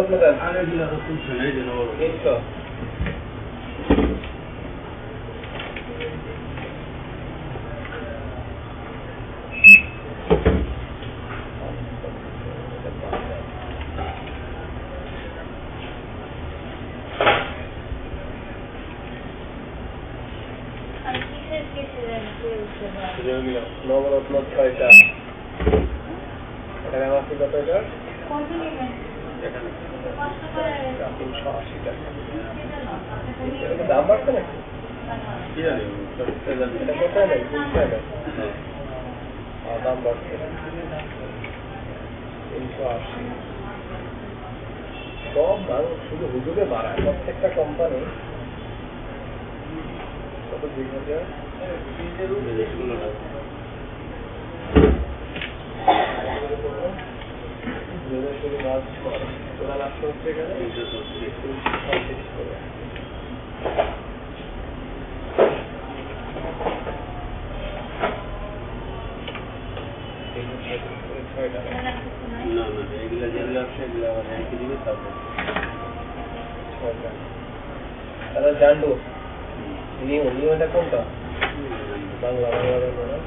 কত দেন? আরে দিলা তো 300 নেই দিলো 300। নবরত্ন 6টা। এখানে আমার কি কত এটা? 380 টাকা। এটা দাম বাড়ছে নাকি? কি জানি এটা কোথায় নেই? কোথায় নেই? দাম বাড়ছে 380। সব দাম শুধু হুজুরে বাড়ায়, প্রত্যেকটা কোম্পানি কত 2000 শুধু মাছ তোলা লাগছে হচ্ছে এখানে 336 করে। না না এগুলা যেগুলো আছে এগুলো আবার র্যাঙ্কে দিবে তারপর তাহলে জানবো নিউ এটা কোনটা? বাংলা না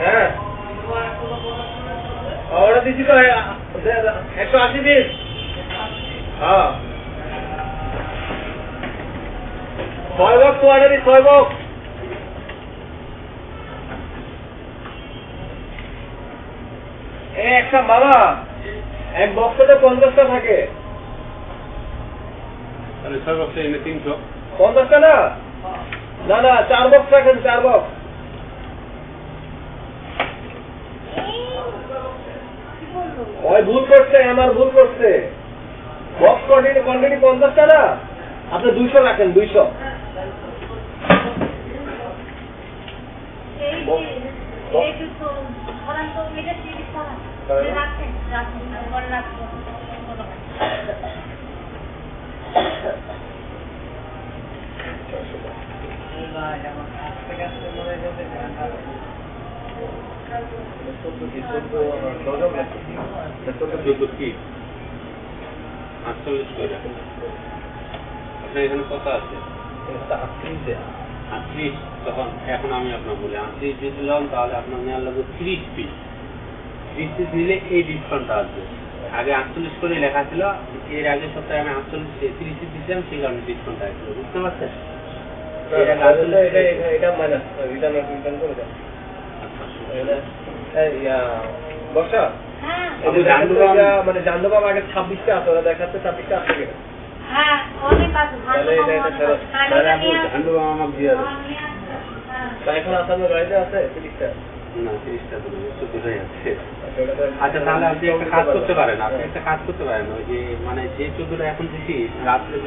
হ্যাঁ ওরা দিচ্ছি তো 180 দিন। হ্যাঁ 6 বক্স অর্ডার দিই, 6 বক্স। একটা মামা এক বক্সে 50টা থাকে। তাহলে 6 বক্সে এনে 300 50টা না না না 4 বক্স রাখেন, 4 বক্স। ওই ভুল করছে, আমার ভুল করছে। বক্স কোয়ান্টিটি 50টা না, আপনি 200 রাখেন, 200। কি 48 করে আপনার এখানে কত আছে? 38। তখন এখন আমি আপনার বলি 38 যদি দিলাম তাহলে আপনার নেওয়ার লাগবে 30 পিস। 30 পিস নিলে এই ডিসকাউন্টটা আসবে। আগে 48 করে লেখা ছিল, এর আগের সপ্তাহে আমি 30 পিস দিয়েছিলাম, সেই কারণে ডিসকাউন্ট আসছিল, বুঝতে পারছেন? এটা মাইনাস রিটার্ন করে দেন। বর্ষা মানে জানদবাব আগে 26টা আছে, ওরা দেখাচ্ছে 26টা আছে কিনা। এখন আসামের গাড়িতে আছে 30টা না, 30টা তো 14টাই আছে। আচ্ছা তাহলে আপনি একটা কাজ করতে পারেন, ওই যে মানে যে 14টা এখন দিচ্ছি রাত্রে